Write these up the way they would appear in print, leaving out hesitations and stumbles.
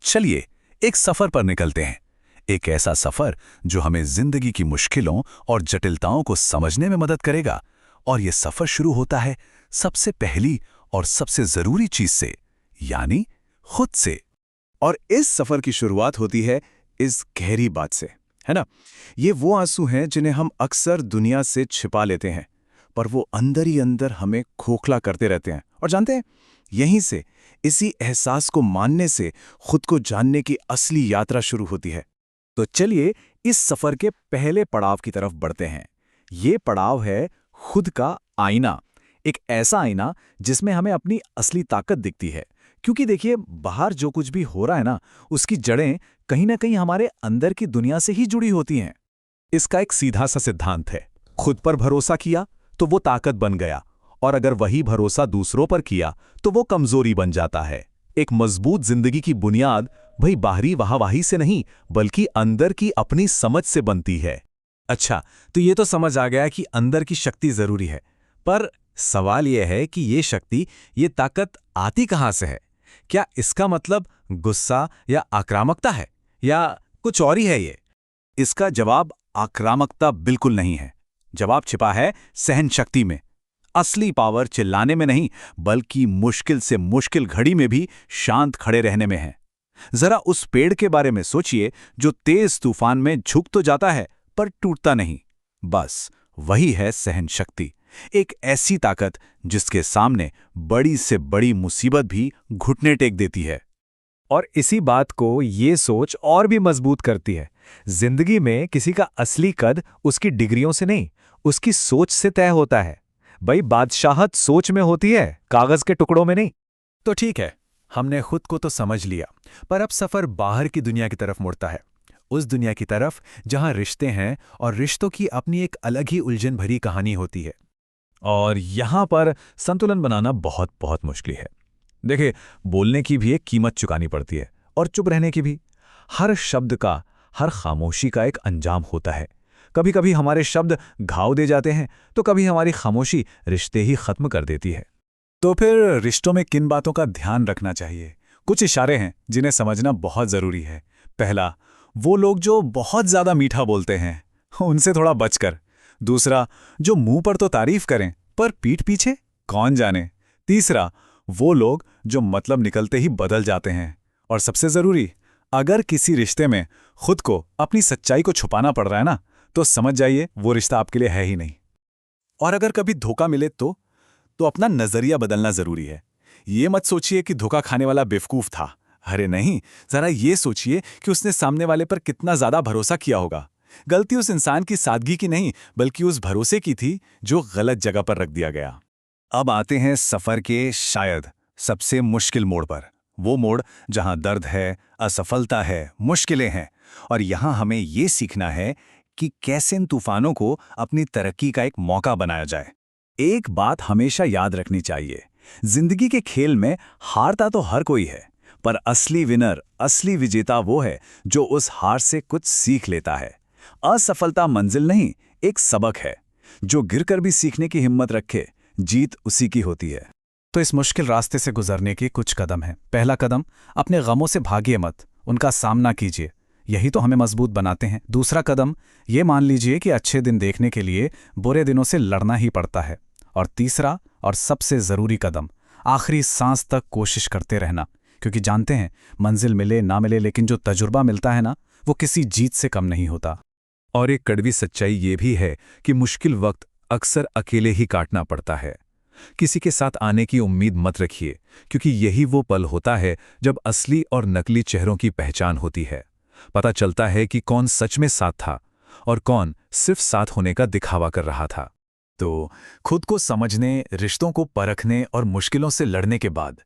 चलिए एक सफर पर निकलते हैं। एक ऐसा सफर जो हमें जिंदगी की मुश्किलों और जटिलताओं को समझने में मदद करेगा। और यह सफर शुरू होता है सबसे पहली और सबसे जरूरी चीज से, यानी खुद से। और इस सफर की शुरुआत होती है इस गहरी बात से, है ना? ये वो आंसू हैं जिन्हें हम अक्सर दुनिया से छिपा लेते हैं, पर वो अंदर ही अंदर हमें खोखला करते रहते हैं। और जानते हैं, यहीं से, इसी एहसास को मानने से खुद को जानने की असली यात्रा शुरू होती है। तो चलिए इस सफर के पहले पड़ाव की तरफ बढ़ते हैं। ये पड़ाव है खुद का आईना। एक ऐसा आईना जिसमें हमें अपनी असली ताकत दिखती है। क्योंकि देखिए, बाहर जो कुछ भी हो रहा है ना, उसकी जड़ें कहीं ना कहीं हमारे अंदर की दुनिया से ही जुड़ी होती हैं। इसका एक सीधा सा सिद्धांत है, खुद पर भरोसा किया तो वो ताकत बन गया, और अगर वही भरोसा दूसरों पर किया तो वो कमजोरी बन जाता है। एक मजबूत जिंदगी की बुनियाद भाई बाहरी वाहवाही से नहीं, बल्कि अंदर की अपनी समझ से बनती है। अच्छा, तो ये तो समझ आ गया कि अंदर की शक्ति जरूरी है, पर सवाल यह है कि ये शक्ति, ये ताकत आती कहाँ से है? क्या इसका मतलब गुस्सा या आक्रामकता है, या कुछ और ही है ये? इसका जवाब आक्रामकता बिल्कुल नहीं है। जवाब छिपा है सहन शक्ति में। असली पावर चिल्लाने में नहीं, बल्कि मुश्किल से मुश्किल घड़ी में भी शांत खड़े रहने में है। जरा उस पेड़ के बारे में सोचिए जो तेज तूफान में झुक तो जाता है पर टूटता नहीं। बस वही है सहन शक्ति, एक ऐसी ताकत जिसके सामने बड़ी से बड़ी मुसीबत भी घुटने टेक देती है। और इसी बात को ये सोच और भी मजबूत करती है। जिंदगी में किसी का असली कद उसकी डिग्रियों से नहीं, उसकी सोच से तय होता है। भाई, बादशाहत सोच में होती है, कागज के टुकड़ों में नहीं। तो ठीक है, हमने खुद को तो समझ लिया, पर अब सफर बाहर की दुनिया की तरफ मुड़ता है। उस दुनिया की तरफ जहां रिश्ते हैं और रिश्तों की अपनी एक अलग ही उलझन भरी कहानी होती है। और यहां पर संतुलन बनाना बहुत बहुत मुश्किल है। देखिए, बोलने की भी एक कीमत चुकानी पड़ती है, और चुप रहने की भी। हर शब्द का, हर खामोशी का एक अंजाम होता है। कभी कभी हमारे शब्द घाव दे जाते हैं, तो कभी हमारी खामोशी रिश्ते ही खत्म कर देती है। तो फिर रिश्तों में किन बातों का ध्यान रखना चाहिए? कुछ इशारे हैं जिन्हें समझना बहुत जरूरी है। पहला, वो लोग जो बहुत ज्यादा मीठा बोलते हैं, उनसे थोड़ा बचकर। दूसरा, जो मुंह पर तो तारीफ करें पर पीठ पीछे कौन जाने। तीसरा, वो लोग जो मतलब निकलते ही बदल जाते हैं। और सबसे जरूरी, अगर किसी रिश्ते में खुद को, अपनी सच्चाई को छुपाना पड़ रहा है ना, तो समझ जाइए वो रिश्ता आपके लिए है ही नहीं। और अगर कभी धोखा मिले तो अपना नजरिया बदलना जरूरी है। ये मत सोचिए कि धोखा खाने वाला बेवकूफ था। अरे नहीं, जरा ये सोचिए कि उसने सामने वाले पर कितना ज्यादा भरोसा किया होगा। गलती उस इंसान की सादगी की नहीं, बल्कि उस भरोसे की थी जो गलत जगह पर रख दिया गया। अब आते हैं सफर के शायद सबसे मुश्किल मोड़ पर। वो मोड़ जहां दर्द है, असफलता है, मुश्किलें हैं। और यहां हमें ये सीखना है कि कैसे इन तूफानों को अपनी तरक्की का एक मौका बनाया जाए। एक बात हमेशा याद रखनी चाहिए, जिंदगी के खेल में हारता तो हर कोई है, पर असली विनर, असली विजेता वो है जो उस हार से कुछ सीख लेता है। असफलता मंजिल नहीं, एक सबक है। जो गिरकर भी सीखने की हिम्मत रखे, जीत उसी की होती है। तो इस मुश्किल रास्ते से गुजरने के कुछ कदम हैं। पहला कदम, अपने गमों से भागिए मत, उनका सामना कीजिए। यही तो हमें मजबूत बनाते हैं। दूसरा कदम, ये मान लीजिए कि अच्छे दिन देखने के लिए बुरे दिनों से लड़ना ही पड़ता है। और तीसरा और सबसे जरूरी कदम, आखिरी सांस तक कोशिश करते रहना, क्योंकि जानते हैं मंजिल मिले ना मिले, लेकिन जो तजुर्बा मिलता है ना, वो किसी जीत से कम नहीं होता। और एक कड़वी सच्चाई ये भी है कि मुश्किल वक्त अक्सर अकेले ही काटना पड़ता है। किसी के साथ आने की उम्मीद मत रखिए, क्योंकि यही वो पल होता है जब असली और नकली चेहरों की पहचान होती है। पता चलता है कि कौन सच में साथ था और कौन सिर्फ साथ होने का दिखावा कर रहा था। तो खुद को समझने, रिश्तों को परखने और मुश्किलों से लड़ने के बाद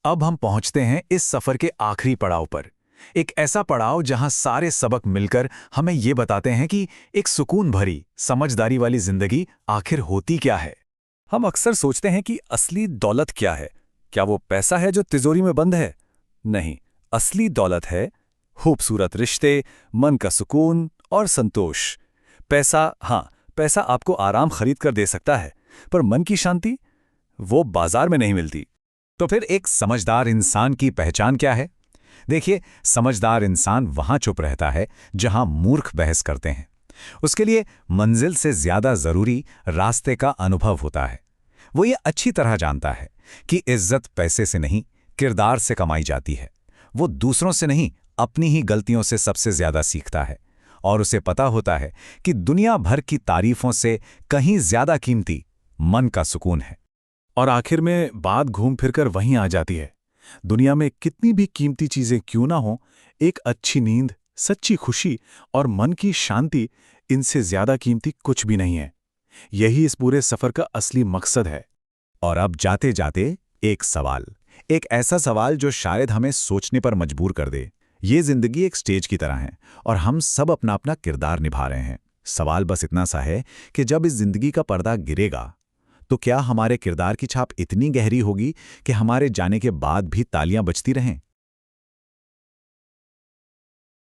अब हम पहुंचते हैं इस सफर के आखिरी पड़ाव पर। एक ऐसा पड़ाव जहां सारे सबक मिलकर हमें ये बताते हैं कि एक सुकून भरी, समझदारी वाली जिंदगी आखिर होती क्या है। हम अक्सर सोचते हैं कि असली दौलत क्या है। क्या वो पैसा है जो तिजोरी में बंद है? नहीं, असली दौलत है खूबसूरत रिश्ते, मन का सुकून और संतोष। पैसा, हाँ, पैसा आपको आराम खरीद कर दे सकता है, पर मन की शांति वो बाजार में नहीं मिलती। तो फिर एक समझदार इंसान की पहचान क्या है? देखिए, समझदार इंसान वहां चुप रहता है जहां मूर्ख बहस करते हैं। उसके लिए मंजिल से ज्यादा जरूरी रास्ते का अनुभव होता है। वो ये अच्छी तरह जानता है कि इज्जत पैसे से नहीं, किरदार से कमाई जाती है। वो दूसरों से नहीं, अपनी ही गलतियों से सबसे ज्यादा सीखता है। और उसे पता होता है कि दुनिया भर की तारीफों से कहीं ज्यादा कीमती मन का सुकून है। और आखिर में बात घूम फिरकर वहीं आ जाती है। दुनिया में कितनी भी कीमती चीजें क्यों ना हो, एक अच्छी नींद, सच्ची खुशी और मन की शांति, इनसे ज्यादा कीमती कुछ भी नहीं है। यही इस पूरे सफर का असली मकसद है। और अब जाते जाते एक सवाल, एक ऐसा सवाल जो शायद हमें सोचने पर मजबूर कर दे। ये जिंदगी एक स्टेज की तरह है और हम सब अपना अपना किरदार निभा रहे हैं। सवाल बस इतना सा है कि जब इस जिंदगी का पर्दा गिरेगा तो क्या हमारे किरदार की छाप इतनी गहरी होगी कि हमारे जाने के बाद भी तालियां बजती रहें?